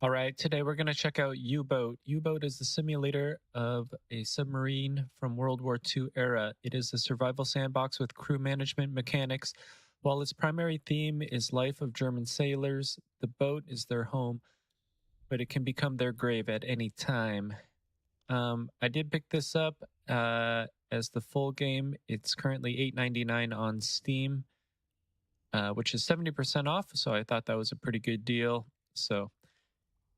All right, today we're going to check out U-Boat. U-Boat is the simulator of a submarine from World War II era. It is a survival sandbox with crew management mechanics. While its primary theme is life of German sailors, the boat is their home, but it can become their grave at any time. I did pick this up as the full game. It's currently $8.99 on Steam, which is 70% off, so I thought that was a pretty good deal. So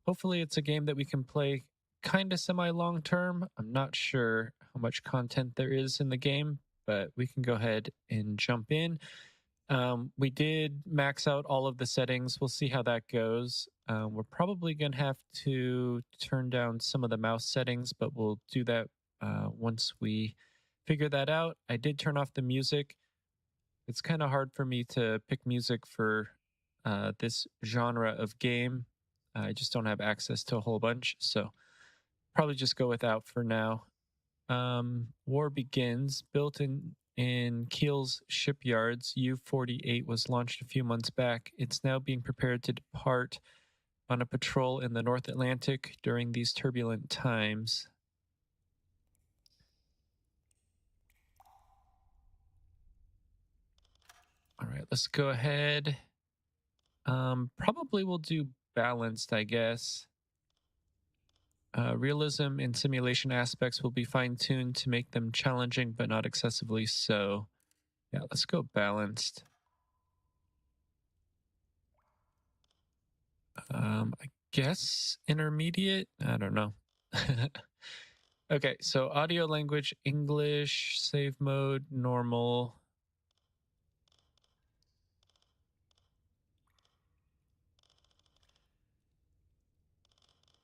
hopefully it's a game that we can play kind of semi-long term. I'm not sure how much content there is in the game, but we can go ahead and jump in. We did max out all of the settings. We'll see how that goes. We're probably going to have to turn down some of the mouse settings, but we'll do that once we figure that out. I did turn off the music. It's kind of hard for me to pick music for this genre of game. I just don't have access to a whole bunch, so probably just go without for now. War begins. Built in Kiel's shipyards, U-48 was launched a few months back. It's now being prepared to depart on a patrol in the North Atlantic during these turbulent times. All right, let's go ahead. Probably we'll do balanced, I guess. Realism and simulation aspects will be fine-tuned to make them challenging, but not excessively so. Yeah, let's go balanced. I guess intermediate? I don't know. Okay, so audio language, English, save mode, normal.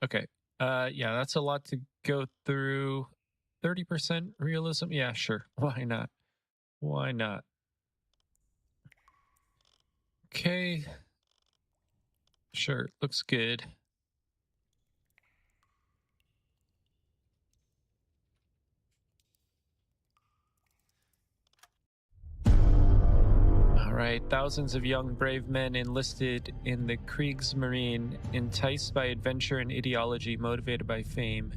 Okay, yeah, that's a lot to go through. 30% realism? Yeah, sure. Why not? Why not? Okay. Sure, looks good. All right, thousands of young, brave men enlisted in the Kriegsmarine, enticed by adventure and ideology, motivated by fame.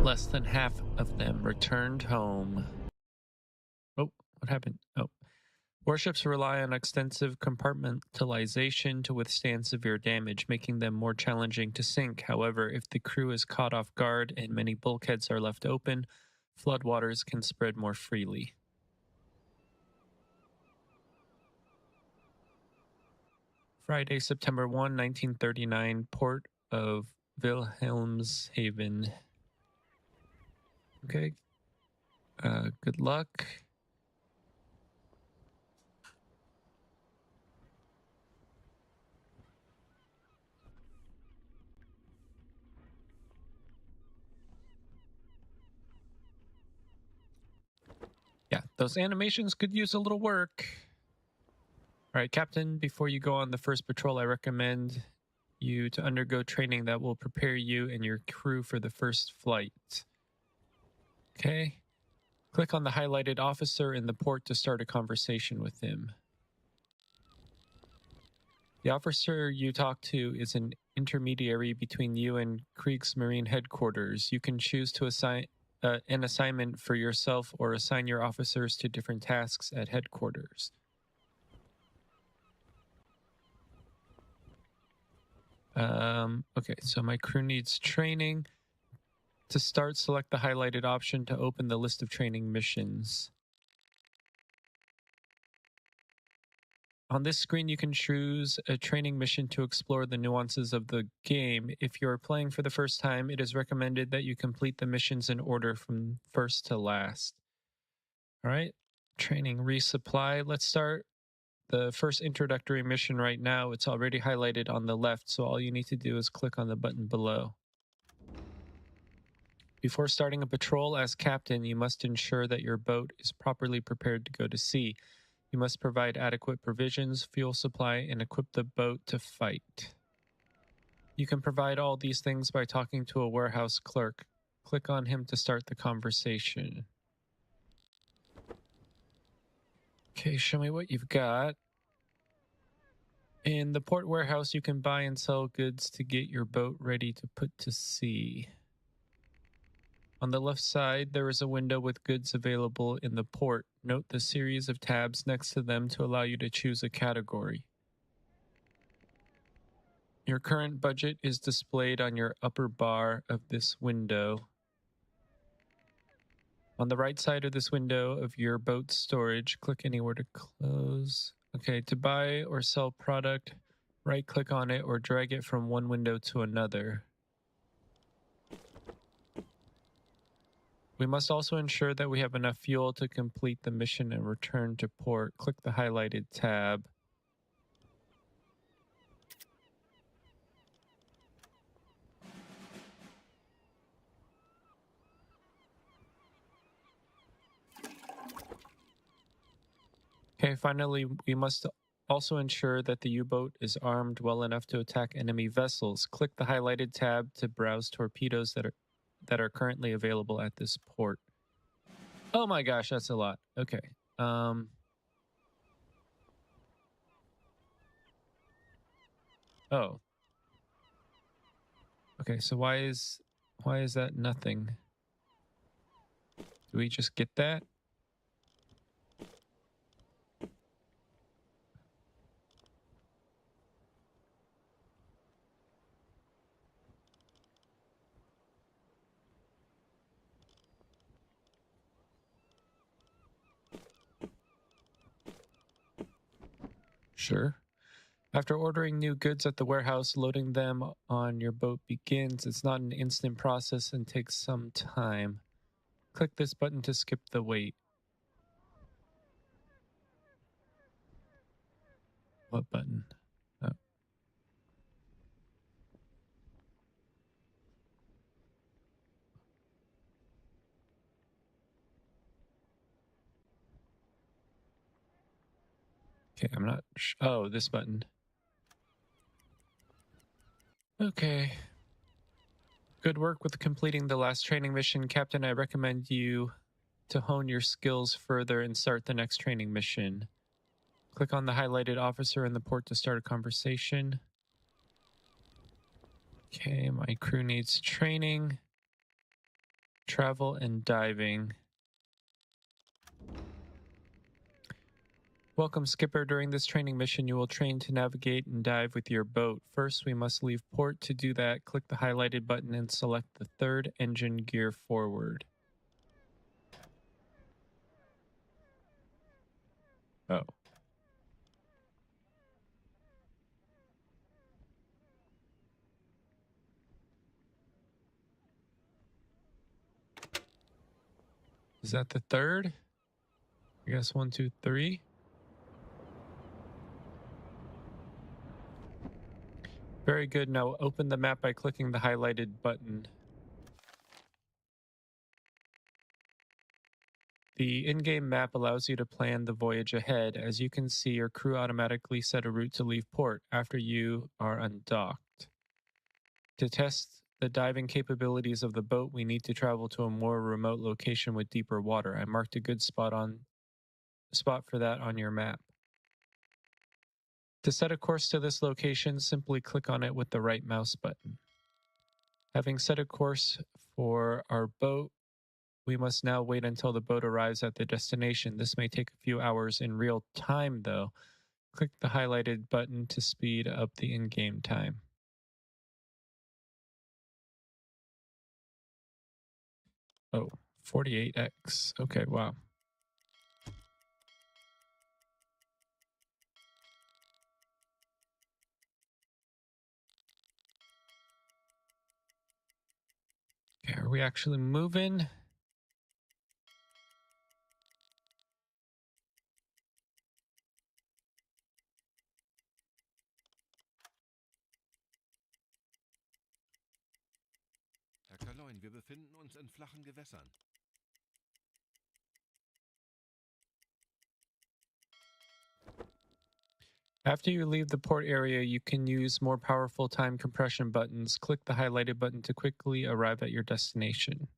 Less than half of them returned home. Oh, what happened? Oh. Warships rely on extensive compartmentalization to withstand severe damage, making them more challenging to sink. However, if the crew is caught off guard and many bulkheads are left open, floodwaters can spread more freely. Friday, September 1, 1939, port of Wilhelmshaven. Okay. Good luck. Yeah, those animations could use a little work. All right, Captain, before you go on the first patrol, I recommend you to undergo training that will prepare you and your crew for the first flight. Okay. Click on the highlighted officer in the port to start a conversation with him. The officer you talk to is an intermediary between you and Kriegsmarine headquarters. You can choose to assign an assignment for yourself or assign your officers to different tasks at headquarters. Okay, so my crew needs training. To start, select the highlighted option to open the list of training missions. On this screen, you can choose a training mission to explore the nuances of the game. If you're playing for the first time, it is recommended that you complete the missions in order from first to last. All right, training resupply. Let's start the first introductory mission right now. It's already highlighted on the left, so all you need to do is click on the button below. Before starting a patrol as captain, you must ensure that your boat is properly prepared to go to sea. You must provide adequate provisions, fuel supply, and equip the boat to fight. You can provide all these things by talking to a warehouse clerk. Click on him to start the conversation. Okay, show me what you've got. In the port warehouse, you can buy and sell goods to get your boat ready to put to sea. On the left side, there is a window with goods available in the port. Note the series of tabs next to them to allow you to choose a category. Your current budget is displayed on your upper bar of this window. On the right side of this window of your boat's storage, click anywhere to close. Okay, to buy or sell product, right-click on it or drag it from one window to another. We must also ensure that we have enough fuel to complete the mission and return to port. Click the highlighted tab. Okay, finally, we must also ensure that the U-boat is armed well enough to attack enemy vessels. Click the highlighted tab to browse torpedoes that are currently available at this port. Oh my gosh, that's a lot. Okay. Oh. Okay, so why is that nothing? Do we just get that? Sure. After ordering new goods at the warehouse, loading them on your boat begins. It's not an instant process and takes some time. Click this button to skip the wait. What button? Oh. Okay, I'm not oh, this button. Okay. Good work with completing the last training mission. Captain, I recommend you to hone your skills further and start the next training mission. Click on the highlighted officer in the port to start a conversation. Okay, my crew needs training, travel, and diving. Welcome, Skipper. During this training mission, you will train to navigate and dive with your boat. First, we must leave port. To do that, click the highlighted button and select the third engine gear forward. Oh. Is that the third? I guess 1, 2, 3. Very good. Now open the map by clicking the highlighted button. The in-game map allows you to plan the voyage ahead. As you can see, your crew automatically set a route to leave port after you are undocked. To test the diving capabilities of the boat, we need to travel to a more remote location with deeper water. I marked a good spot for that on your map. To set a course to this location, simply click on it with the right mouse button. Having set a course for our boat, we must now wait until the boat arrives at the destination. This may take a few hours in real time, though. Click the highlighted button to speed up the in-game time. Oh, 48x. Okay, wow. Okay, are we actually moving? Herr Kaloin, wir befinden uns in flachen Gewässern. After you leave the port area, you can use more powerful time compression buttons. Click the highlighted button to quickly arrive at your destination.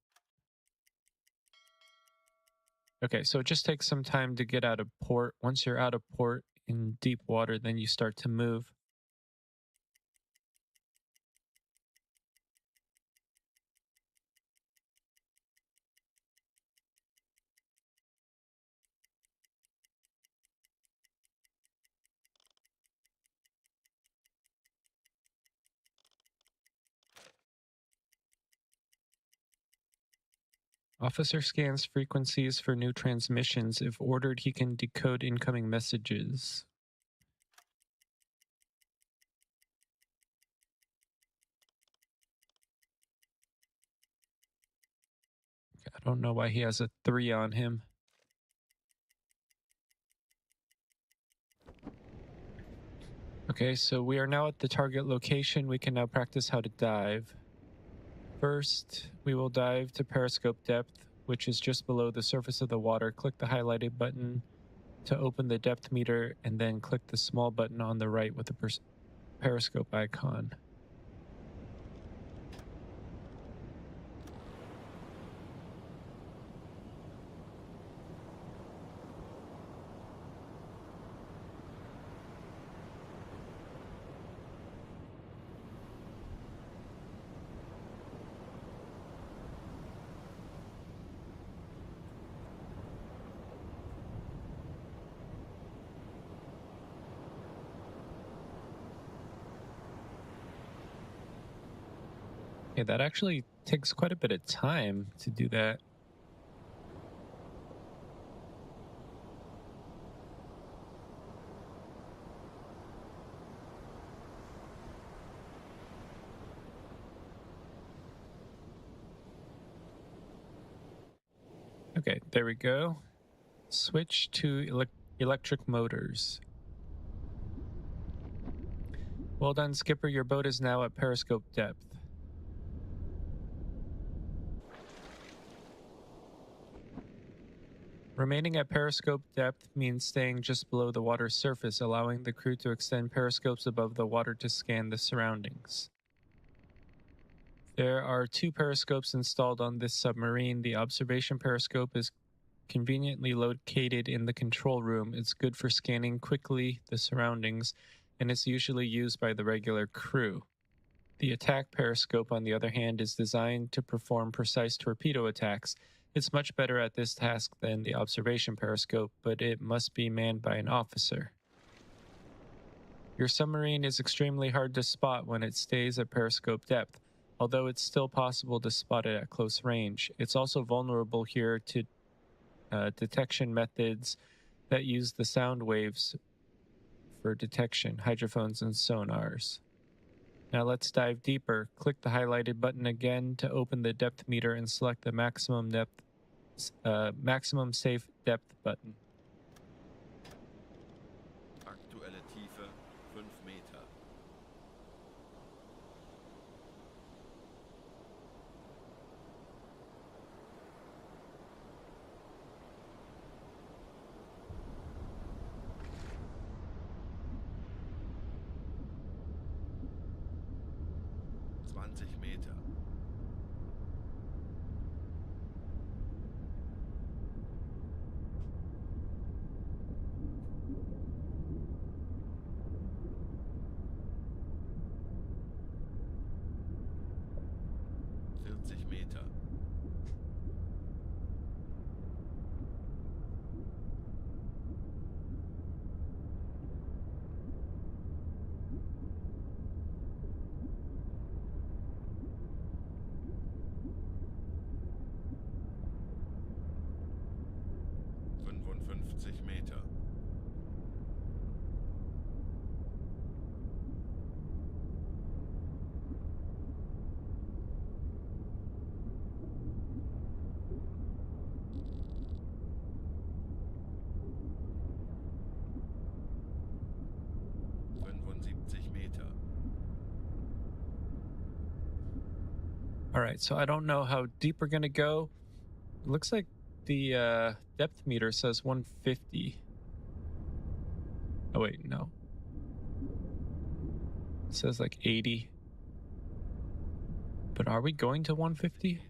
Okay, so it just takes some time to get out of port. Once you're out of port in deep water, then you start to move. Officer scans frequencies for new transmissions. If ordered, he can decode incoming messages. I don't know why he has a 3 on him. Okay, so we are now at the target location. We can now practice how to dive. First, we will dive to periscope depth, which is just below the surface of the water. Click the highlighted button to open the depth meter, and then click the small button on the right with the periscope icon. Yeah, that actually takes quite a bit of time to do that. Okay, there we go. Switch to electric motors. Well done, Skipper. Your boat is now at periscope depth. Remaining at periscope depth means staying just below the water's surface, allowing the crew to extend periscopes above the water to scan the surroundings. There are 2 periscopes installed on this submarine. The observation periscope is conveniently located in the control room. It's good for scanning quickly the surroundings, and it's usually used by the regular crew. The attack periscope, on the other hand, is designed to perform precise torpedo attacks. It's much better at this task than the observation periscope, but it must be manned by an officer. Your submarine is extremely hard to spot when it stays at periscope depth, although it's still possible to spot it at close range. It's also vulnerable here to detection methods that use the sound waves for detection, hydrophones and sonars. Now let's dive deeper. Click the highlighted button again to open the depth meter and select the maximum safe depth button. Aktuelle Tiefe 5 Meter. Meter. 40 Meter. 55 Meter. 75 Meter. All right, so I don't know how deep we're going to go. It looks like the depth meter says 150. Oh, wait, no. It says like 80. But are we going to 150?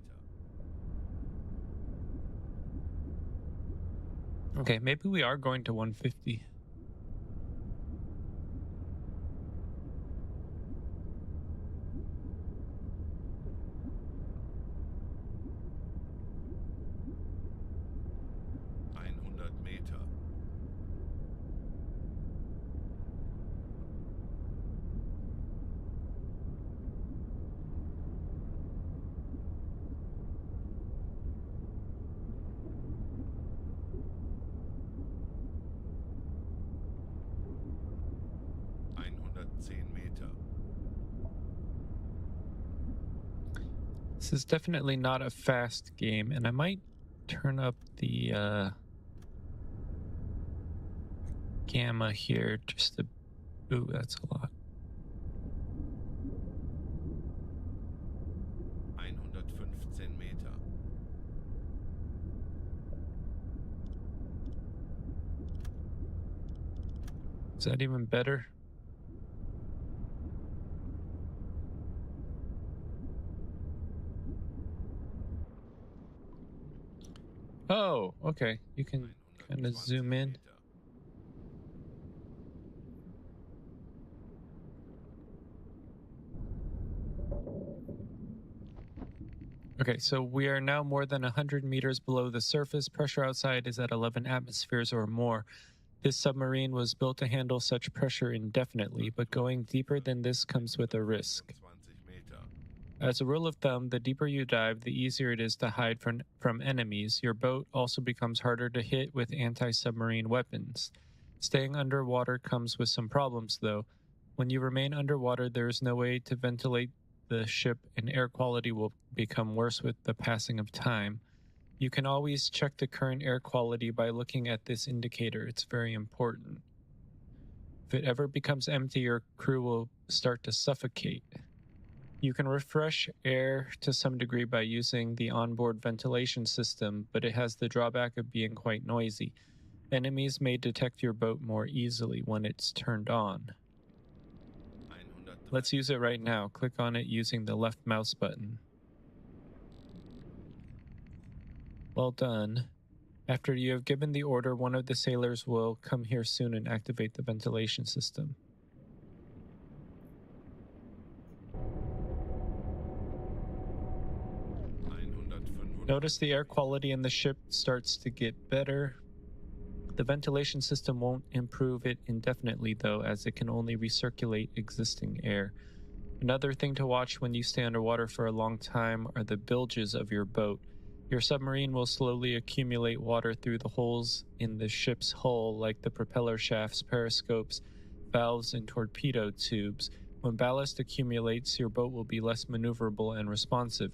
Okay, maybe we are going to 150. Meter. Meter. This is definitely not a fast game, and I might turn up the gamma here just to... Ooh, that's a lot. 115 Meter. Is that even better? Oh, okay. You can kind of zoom in. Okay, so we are now more than 100 meters below the surface. Pressure outside is at 11 atmospheres or more. This submarine was built to handle such pressure indefinitely, but going deeper than this comes with a risk. As a rule of thumb, the deeper you dive, the easier it is to hide from enemies. Your boat also becomes harder to hit with anti-submarine weapons. Staying underwater comes with some problems, though. When you remain underwater, there is no way to ventilate the ship, and air quality will become worse with the passing of time. You can always check the current air quality by looking at this indicator. It's very important. If it ever becomes empty, your crew will start to suffocate. You can refresh air to some degree by using the onboard ventilation system, but it has the drawback of being quite noisy. Enemies may detect your boat more easily when it's turned on. Let's use it right now. Click on it using the left mouse button. Well done. After you have given the order, one of the sailors will come here soon and activate the ventilation system. Notice the air quality in the ship starts to get better. The ventilation system won't improve it indefinitely, though, as it can only recirculate existing air. Another thing to watch when you stay underwater for a long time are the bilges of your boat. Your submarine will slowly accumulate water through the holes in the ship's hull, like the propeller shafts, periscopes, valves, and torpedo tubes. When ballast accumulates, your boat will be less maneuverable and responsive.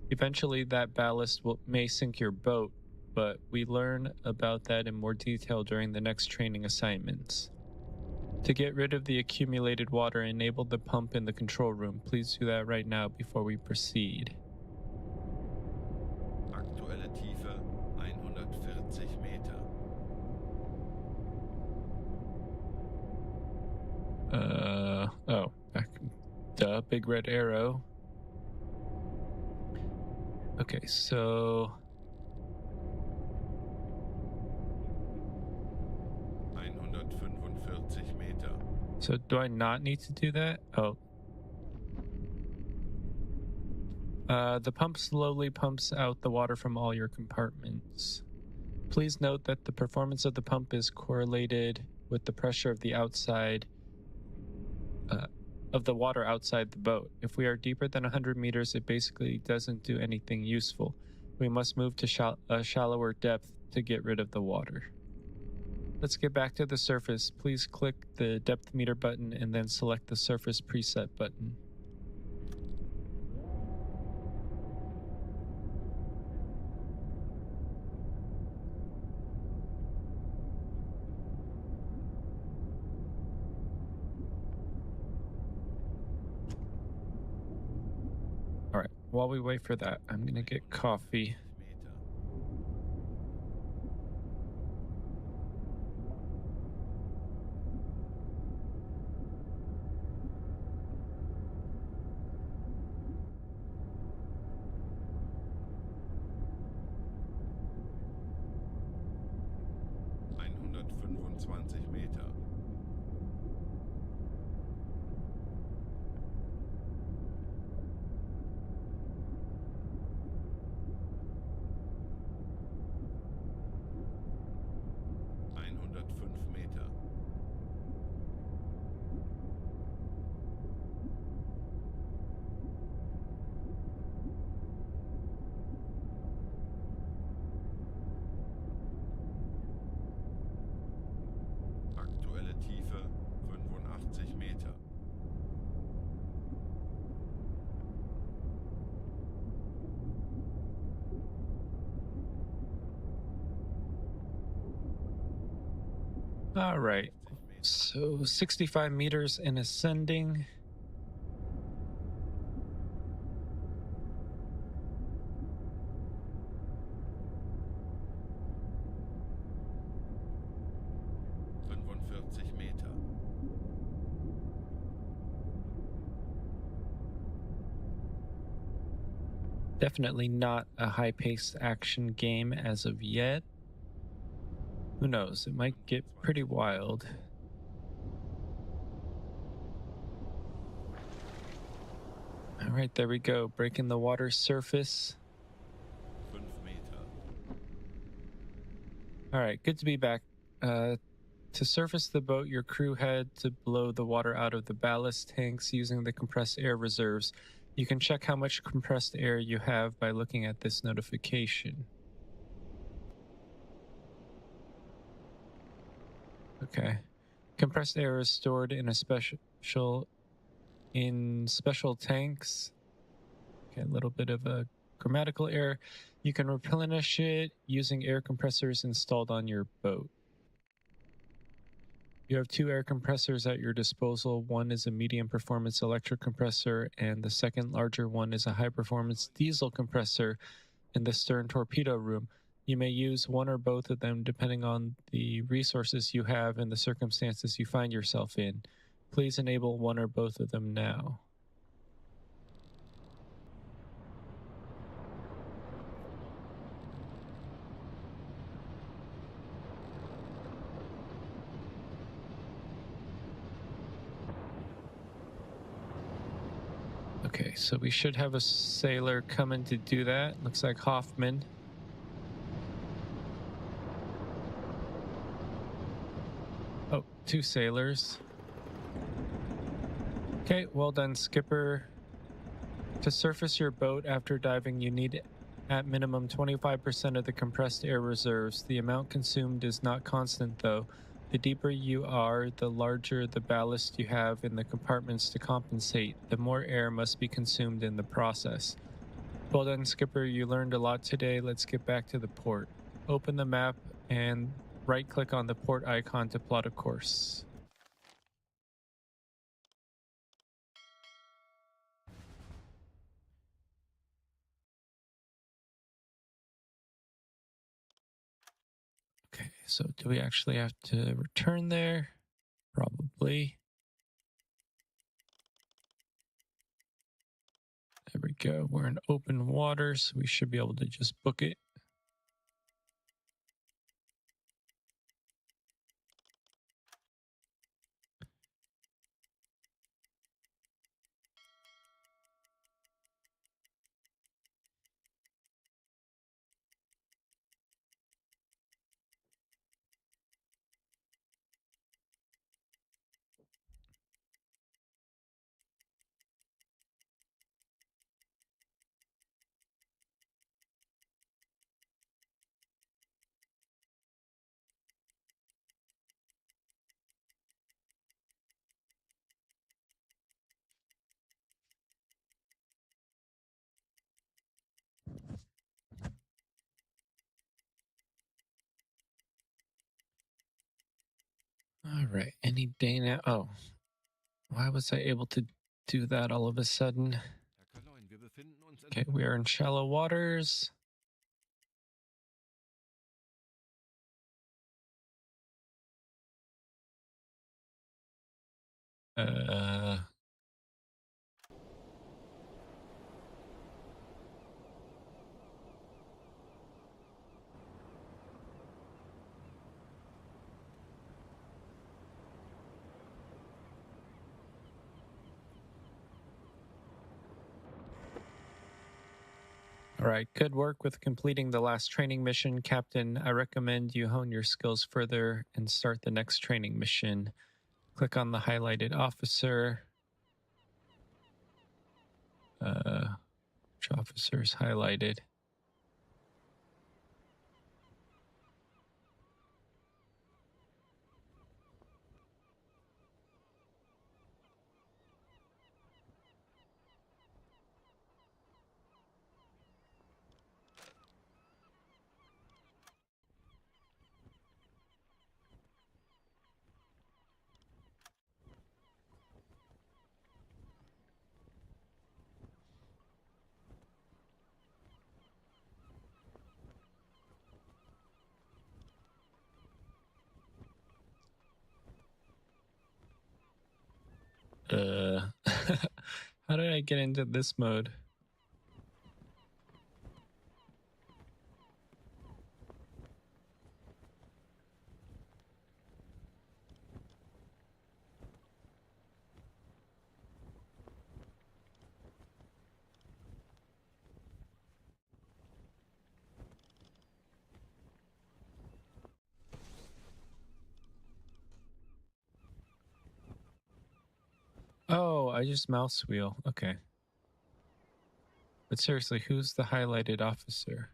Eventually, that ballast may sink your boat, but we learn about that in more detail during the next training assignments. To get rid of the accumulated water, enable the pump in the control room. Please do that right now before we proceed. Aktuelle Tiefe 140 Meter. Oh, back. Duh, big red arrow. Okay, so... 145 Meter. So do I not need to do that? Oh. The pump slowly pumps out the water from all your compartments. Please note that the performance of the pump is correlated with the pressure of the water outside the boat. If we are deeper than 100 meters, it basically doesn't do anything useful. We must move to a shallower depth to get rid of the water. Let's get back to the surface. Please click the depth meter button and then select the surface preset button. All right, while we wait for that, I'm gonna get coffee. 120 Meter. Meter. Aktuelle Tiefe 85 Meter. All right. So 65 meters and ascending. Meter. Definitely not a high-paced action game as of yet. Who knows? It might get pretty wild. All right, there we go. Breaking the water surface. 5 Meter. All right, good to be back. To surface the boat, your crew had to blow the water out of the ballast tanks using the compressed air reserves. You can check how much compressed air you have by looking at this notification. Okay. Compressed air is stored in a special tanks. Okay, a little bit of a grammatical error. You can replenish it using air compressors installed on your boat. You have 2 air compressors at your disposal. One is a medium performance electric compressor, and the second larger one is a high performance diesel compressor in the stern torpedo room. You may use one or both of them depending on the resources you have and the circumstances you find yourself in. Please enable one or both of them now. Okay, so we should have a sailor coming to do that. Looks like Hoffman. Oh, 2 sailors. Okay, well done, Skipper. To surface your boat after diving, you need at minimum 25% of the compressed air reserves. The amount consumed is not constant, though. The deeper you are, the larger the ballast you have in the compartments to compensate. The more air must be consumed in the process. Well done, Skipper. You learned a lot today. Let's get back to the port. Open the map and right-click on the port icon to plot a course. Okay, so do we actually have to return there? Probably. There we go. We're in open water, so we should be able to just book it. All right, any day now. Oh, why was I able to do that all of a sudden? Okay, we are in shallow waters. All right, good work with completing the last training mission, Captain. I recommend you hone your skills further and start the next training mission. Click on the highlighted officer. Which officer is highlighted? How did I get into this mode? Oh, I just mouse wheel. Okay. But seriously, who's the highlighted officer?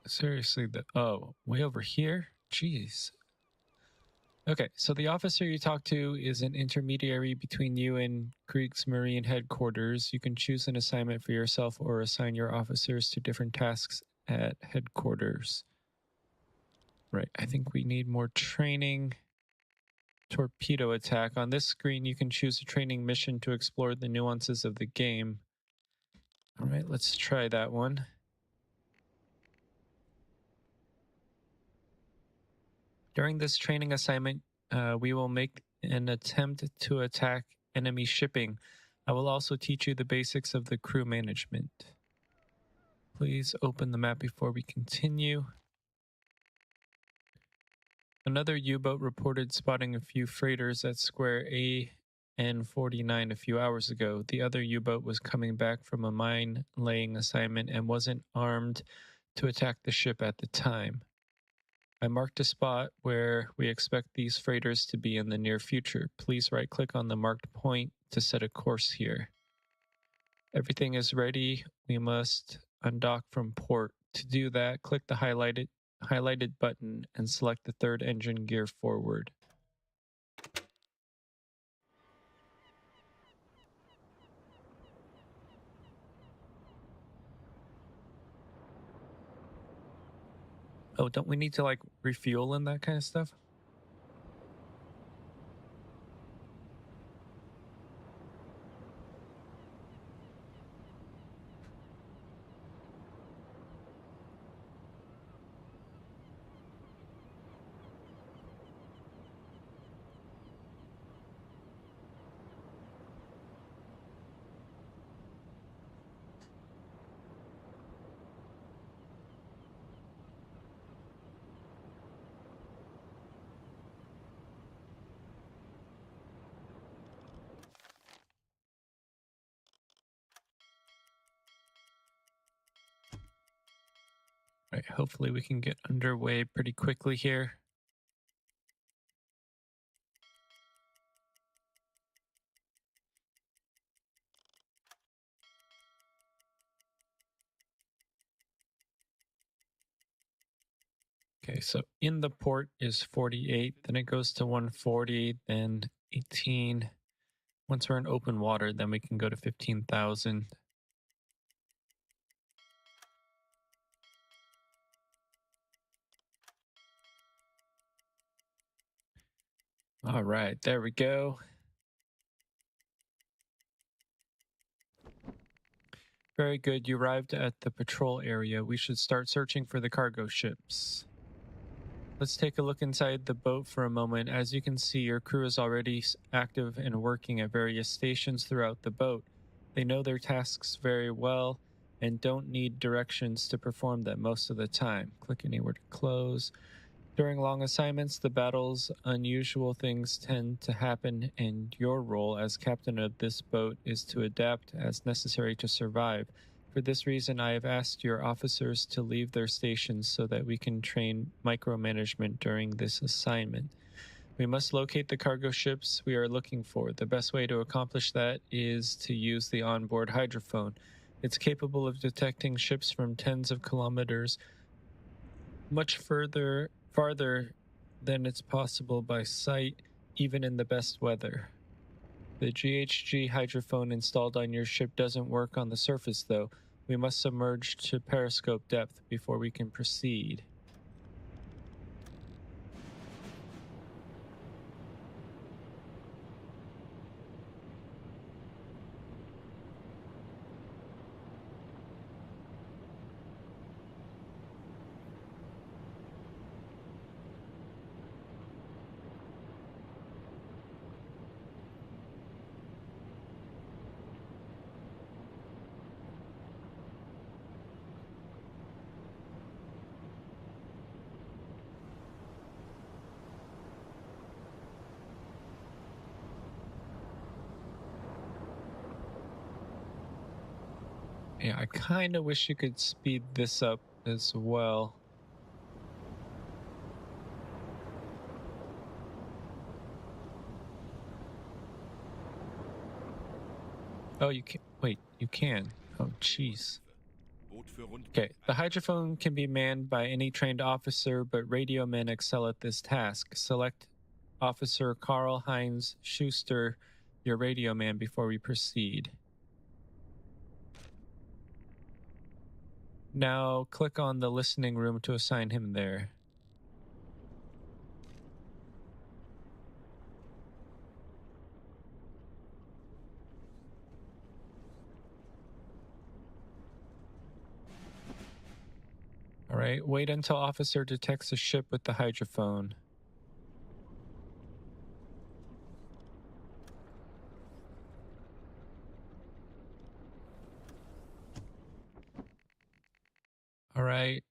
Seriously, way over here? Jeez. Okay, so the officer you talk to is an intermediary between you and Kriegsmarine headquarters. You can choose an assignment for yourself or assign your officers to different tasks at headquarters. Right, I think we need more training. Torpedo attack. On this screen, you can choose a training mission to explore the nuances of the game. All right, let's try that one. During this training assignment, we will make an attempt to attack enemy shipping. I will also teach you the basics of the crew management. Please open the map before we continue. Another U-boat reported spotting a few freighters at square AN-49 a few hours ago. The other U-boat was coming back from a mine-laying assignment and wasn't armed to attack the ship at the time. I marked a spot where we expect these freighters to be in the near future. Please right-click on the marked point to set a course here. Everything is ready. We must undock from port. To do that, click the highlighted button and select the third engine gear forward. Oh, don't we need to like refuel and that kind of stuff? Right, hopefully we can get underway pretty quickly here. Okay, so in the port is 48, then it goes to 140, then 18. Once we're in open water, then we can go to 15,000. All right, there we go. Very good. You arrived at the patrol area. We should start searching for the cargo ships. Let's take a look inside the boat for a moment. As you can see, your crew is already active and working at various stations throughout the boat. They know their tasks very well and don't need directions to perform them most of the time. Click anywhere to close. During long assignments, the battles, unusual things tend to happen, and your role as captain of this boat is to adapt as necessary to survive. For this reason, I have asked your officers to leave their stations so that we can train micromanagement during this assignment. We must locate the cargo ships we are looking for. The best way to accomplish that is to use the onboard hydrophone. It's capable of detecting ships from tens of kilometers, much farther than it's possible by sight, even in the best weather. The GHG hydrophone installed on your ship doesn't work on the surface, though. We must submerge to periscope depth before we can proceed. Yeah, I kind of wish you could speed this up as well. Oh, you can. Wait, you can. Oh, jeez. Okay, the hydrophone can be manned by any trained officer, but radio men excel at this task. Select Officer Karl-Heinz Schuster, your radio man, before we proceed. Now click on the listening room to assign him there. All right, wait until officer detects a ship with the hydrophone. All right,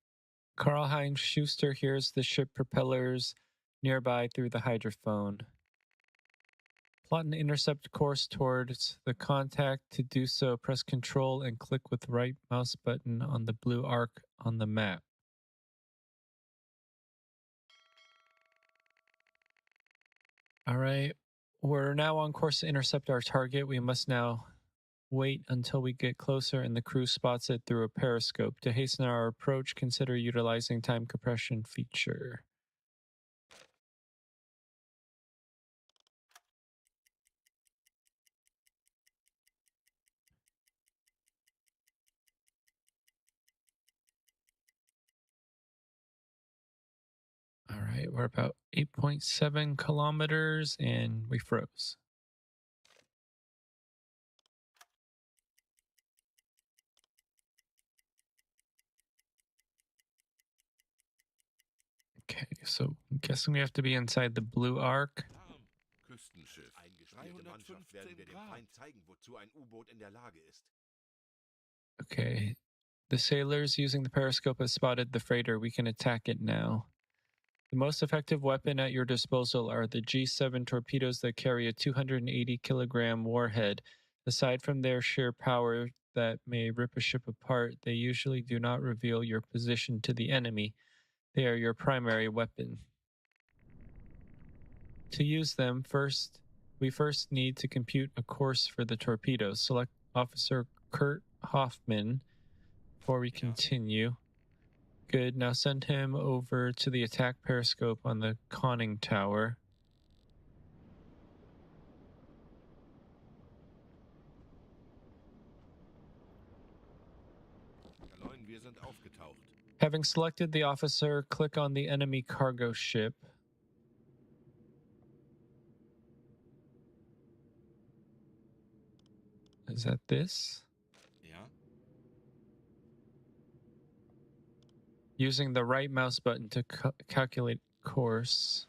Karl-Heinz Schuster hears the ship propellers nearby through the hydrophone. Plot an intercept course towards the contact. To do so, press Control and click with right mouse button on the blue arc on the map. All right, we're now on course to intercept our target. We must now wait until we get closer and the crew spots it through a periscope. To hasten our approach, consider utilizing time compression feature. All right, we're about 8.7 kilometers and we froze. Okay, so I'm guessing we have to be inside the blue arc. Küstenschiff. Eingespielte Mannschaft werden wir dem Feind zeigen, wozu ein U-Boot in der Lage ist. Okay, the sailors using the periscope have spotted the freighter. We can attack it now. The most effective weapon at your disposal are the G7 torpedoes that carry a 280 kilogram warhead. Aside from their sheer power that may rip a ship apart, they usually do not reveal your position to the enemy. They are your primary weapon. To use them, we first need to compute a course for the torpedoes. Select Officer Kurt Hoffman before we continue. Good. Now send him over to the attack periscope on the conning tower. wir sind aufgetaucht. Having selected the officer, click on the enemy cargo ship. Is that this? Ja. Using the right mouse button to calculate course.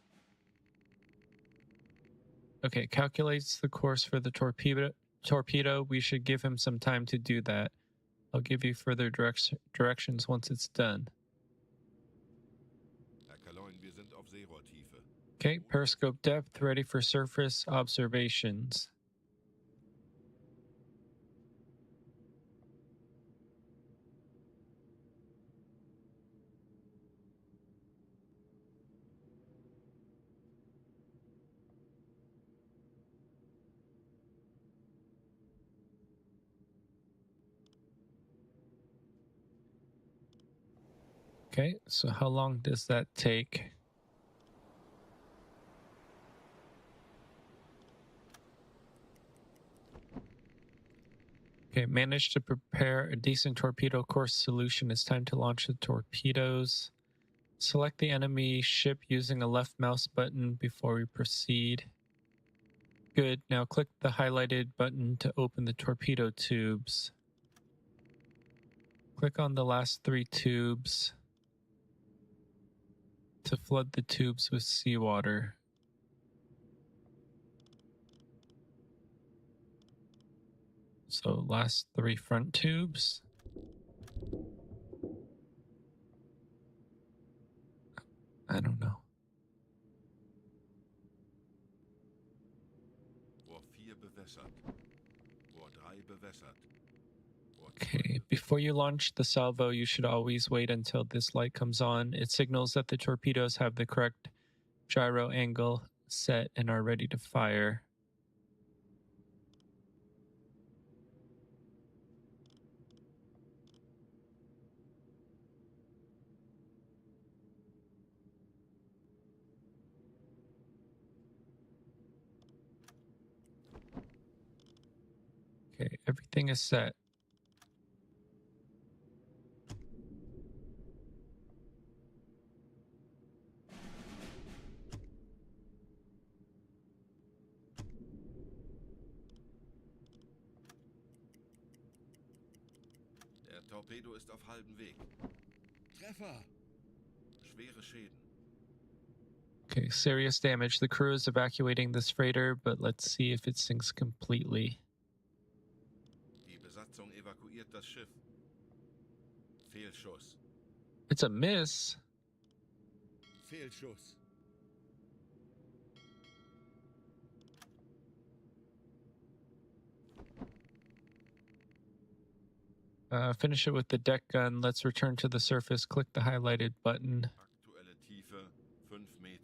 Okay, calculates the course for the torpedo. We should give him some time to do that. I'll give you further directions once it's done. Herr Kaloin, wir sind auf Seerohrtiefe. Okay, periscope depth ready for surface observations. Okay, so how long does that take? Okay, managed to prepare a decent torpedo course solution. It's time to launch the torpedoes. Select the enemy ship using a left mouse button before we proceed. Good, now click the highlighted button to open the torpedo tubes. Click on the last 3 tubes to flood the tubes with seawater. So last 3 front tubes. I don't know. Rohr 4 bewässert. Rohr 3 bewässert. Okay, before you launch the salvo, you should always wait until this light comes on. It signals that the torpedoes have the correct gyro angle set and are ready to fire. Okay, everything is set. Der Torpedo ist auf halbem Weg. Treffer! Schwere Schäden. Okay, serious damage. The crew is evacuating this freighter, but let's see if it sinks completely. Die Besatzung evakuiert das Schiff. Fehlschuss. It's a miss. Fehlschuss. Finish it with the deck gun. Let's return to the surface. Click the highlighted button. Aktuelle Tiefe 5 Meter.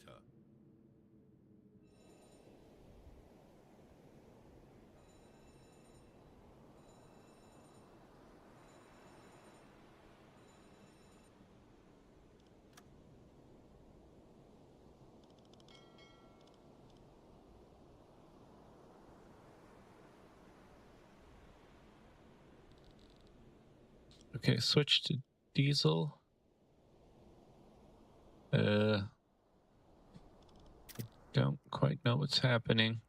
Okay, switch to diesel. I don't quite know what's happening.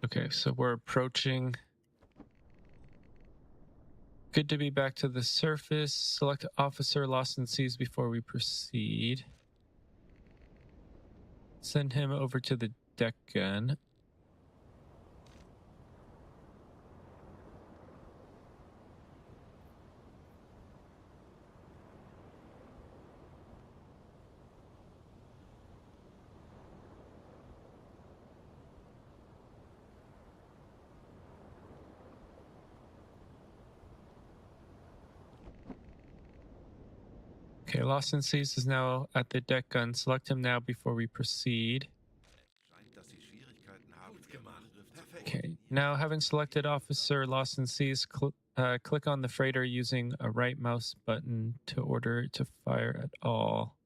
Okay, so we're approaching. Good to be back to the surface. Select officer lost in seas before we proceed. Send him over to the deck gun. Okay, Lost in Seas is now at the deck gun. Select him now before we proceed. Okay, now having selected Officer Lost in Seas, click on the freighter using a right mouse button to order it to fire at all.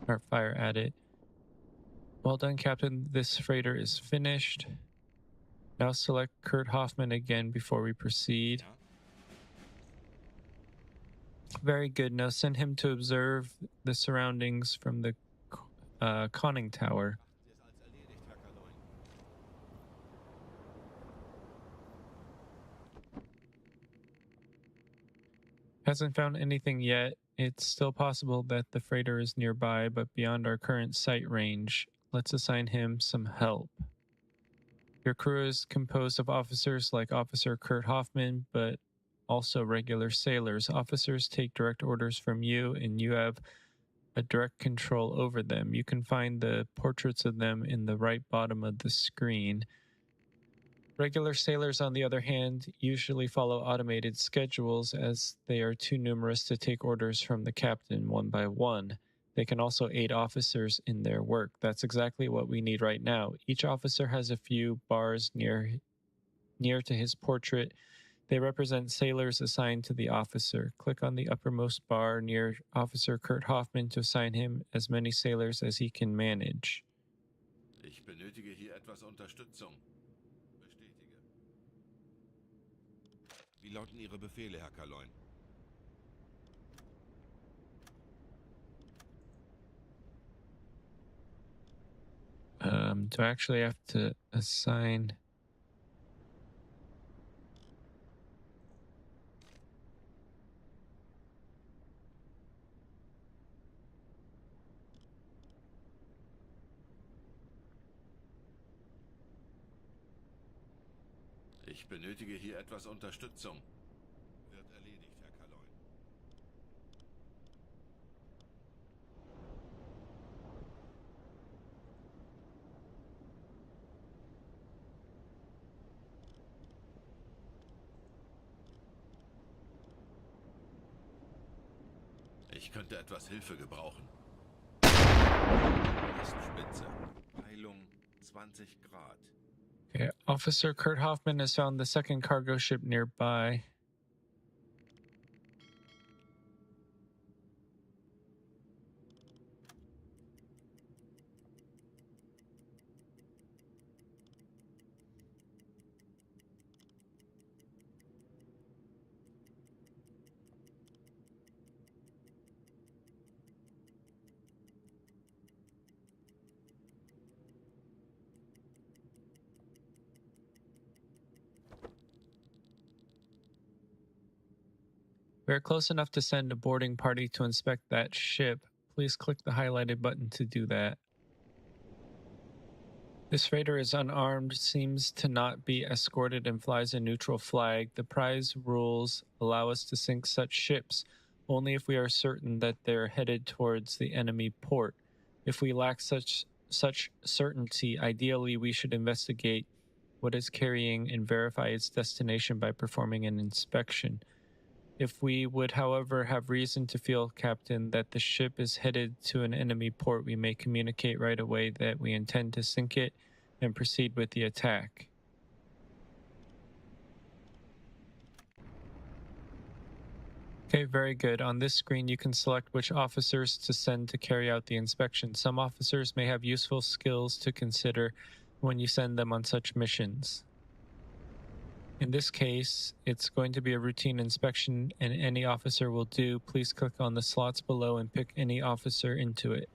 Or fire at it. Well done, Captain. This freighter is finished. Now select Kurt Hoffman again before we proceed. Very good. Now send him to observe the surroundings from the conning tower. Hasn't found anything yet. It's still possible that the freighter is nearby, but beyond our current sight range. Let's assign him some help. Your crew is composed of officers like Officer Kurt Hoffman, but also regular sailors. Officers take direct orders from you, and you have a direct control over them. You can find the portraits of them in the right bottom of the screen. Regular sailors, on the other hand, usually follow automated schedules as they are too numerous to take orders from the captain one by one. They can also aid officers in their work. That's exactly what we need right now. Each officer has a few bars near to his portrait. They represent sailors assigned to the officer. Click on the uppermost bar near Officer Kurt Hoffman to assign him as many sailors as he can manage. Ich benötige hier etwas Unterstützung. Bestätige. Wie lauten Ihre Befehle, Herr Kaloin? Do I actually have to assign... Ich benötige hier etwas Unterstützung. Wird erledigt, Herr Kaloin. Ich könnte etwas Hilfe gebrauchen. Spitze. Heilung 20 Grad. Okay, Officer Kurt Hoffman has found the second cargo ship nearby. We're close enough to send a boarding party to inspect that ship. Please click the highlighted button to do that. This freighter is unarmed, seems to not be escorted, and flies a neutral flag. The prize rules allow us to sink such ships only if we are certain that they're headed towards the enemy port. If we lack such certainty, ideally we should investigate what is carrying and verify its destination by performing an inspection. If we would, however, have reason to feel, Captain, that the ship is headed to an enemy port, we may communicate right away that we intend to sink it and proceed with the attack. Okay, very good. On this screen, you can select which officers to send to carry out the inspection. Some officers may have useful skills to consider when you send them on such missions. In this case, it's going to be a routine inspection, and any officer will do. Please click on the slots below and pick any officer into it.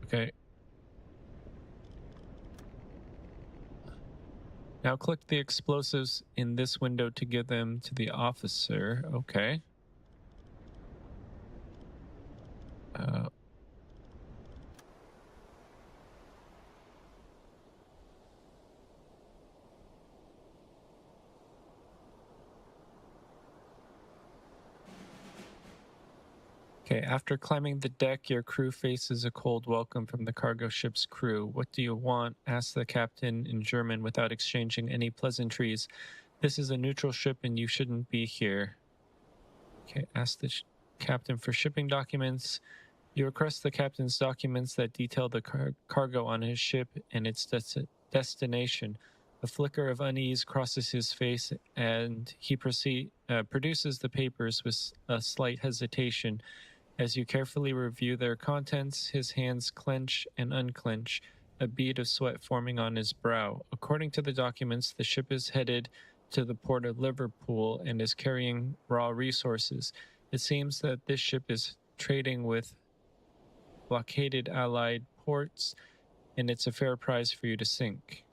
Okay. Now click the explosives in this window to give them to the officer. Okay. Okay, after climbing the deck, your crew faces a cold welcome from the cargo ship's crew. What do you want? Asked the captain in German without exchanging any pleasantries. This is a neutral ship and you shouldn't be here. Okay, ask the captain for shipping documents. You request the captain's documents that detail the cargo on his ship and its destination. A flicker of unease crosses his face, and he produces the papers with a slight hesitation. As you carefully review their contents, his hands clench and unclench, a bead of sweat forming on his brow. According to the documents, the ship is headed to the port of Liverpool and is carrying raw resources. It seems that this ship is trading with blockaded Allied ports, and it's a fair price for you to sink.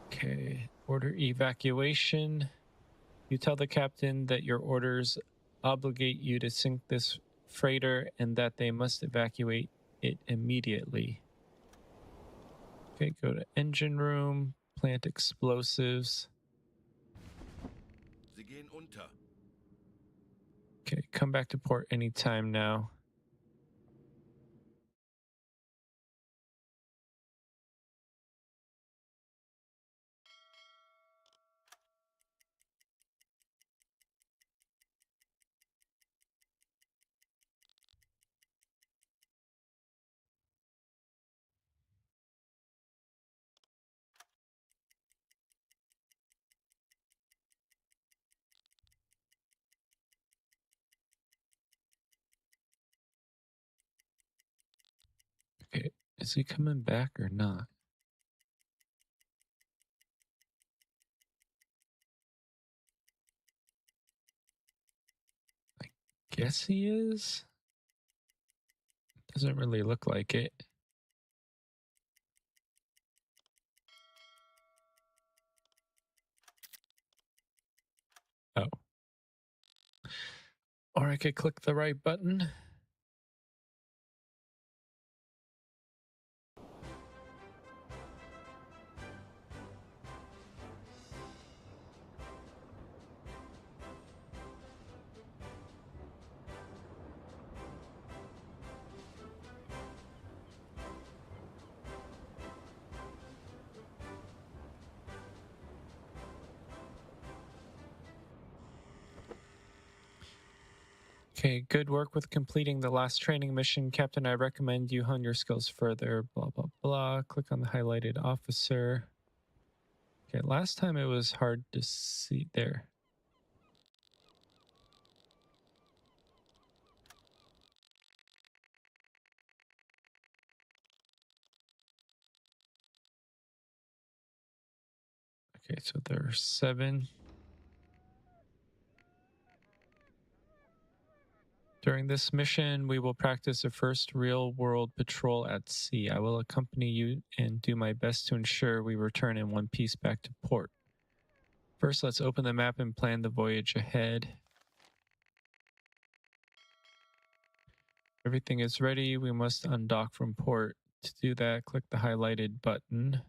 Okay, order evacuation. You tell the captain that your orders obligate you to sink this freighter and that they must evacuate it immediately. Okay, go to engine room, plant explosives. Sie gehen unter. Okay, come back to port anytime now. Okay, is he coming back or not? I guess he is. Doesn't really look like it. Oh. Or I could click the right button. Okay, good work with completing the last training mission. Captain, I recommend you hone your skills further. Blah, blah, blah. Click on the highlighted officer. Okay, last time it was hard to see there. Okay, so there are 7. During this mission, we will practice a first real-world patrol at sea. I will accompany you and do my best to ensure we return in one piece back to port. First, let's open the map and plan the voyage ahead. Everything is ready. We must undock from port. To do that, click the highlighted button.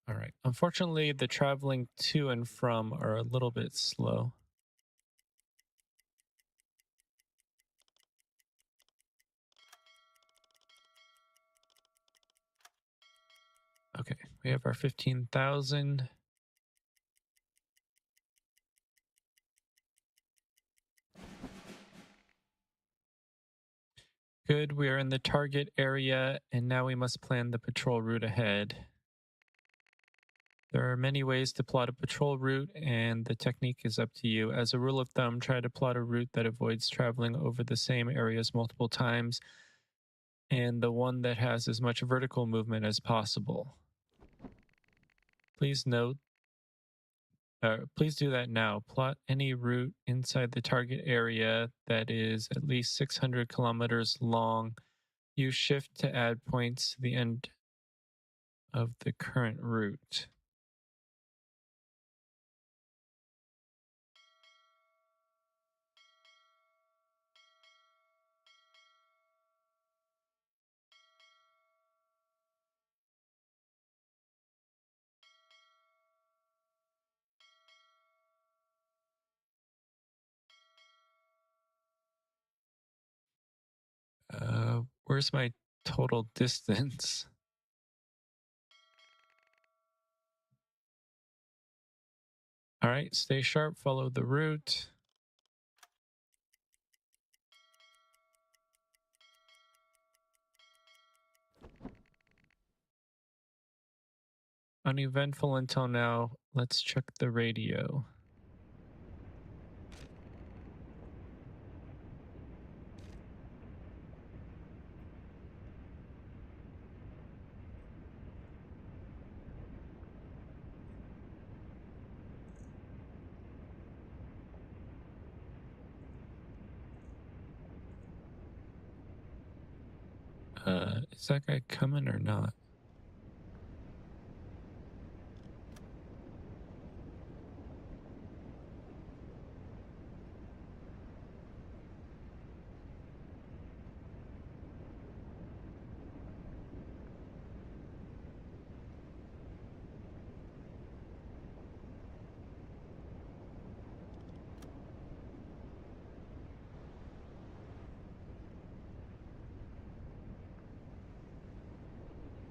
All right. Unfortunately, the traveling to and from are a little bit slow. Okay, we have our 15,000. Good, we are in the target area, and now we must plan the patrol route ahead. There are many ways to plot a patrol route, and the technique is up to you. As a rule of thumb, try to plot a route that avoids traveling over the same areas multiple times, and the one that has as much vertical movement as possible. Please note, please do that now. Plot any route inside the target area that is at least 600 kilometers long. Use shift to add points to the end of the current route. Where's my total distance? All right, stay sharp, follow the route. Uneventful until now. Let's check the radio. Is that guy coming or not?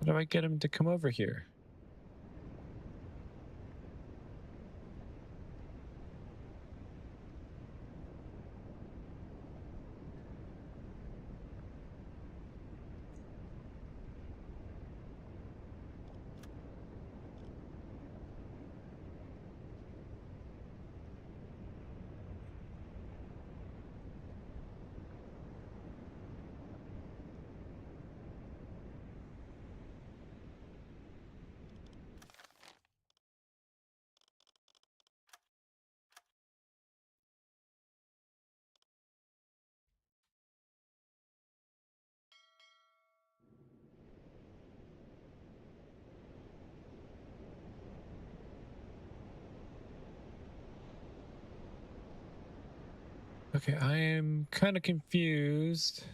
How do I get him to come over here? Okay, I am kind of confused.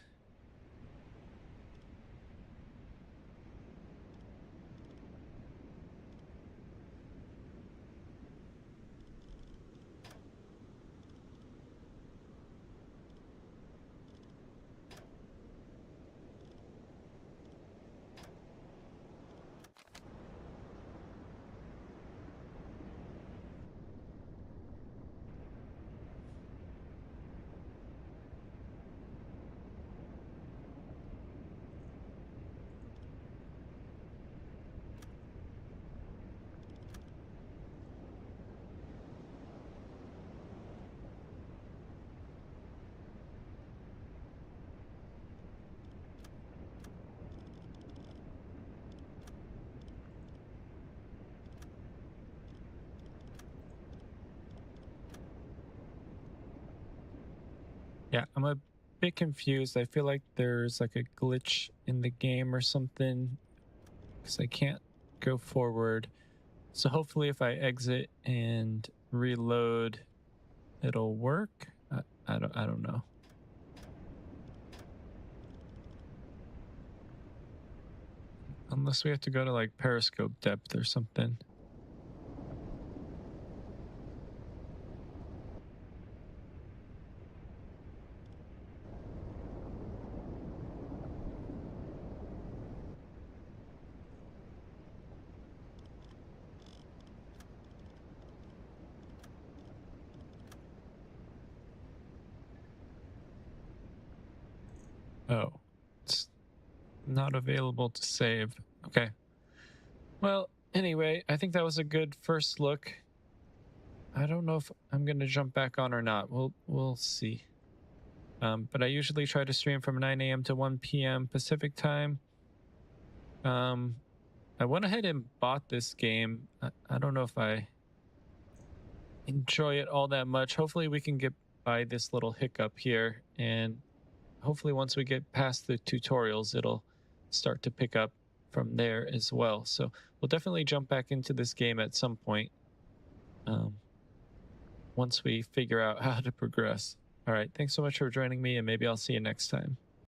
Yeah, I'm a bit confused. I feel like there's like a glitch in the game or something because I can't go forward. So hopefully if I exit and reload, it'll work. I don't know. Unless we have to go to like periscope depth or something. Oh, it's not available to save. Okay. Well, anyway, I think that was a good first look. I don't know if I'm going to jump back on or not. We'll see. But I usually try to stream from 9 a.m. to 1 p.m. Pacific time. I went ahead and bought this game. I don't know if I enjoy it all that much. Hopefully we can get by this little hiccup here, and hopefully once we get past the tutorials, it'll start to pick up. from there as well. So we'll definitely jump back into this game at some point once we figure out how to progress. All right, thanks so much for joining me, and maybe I'll see you next time.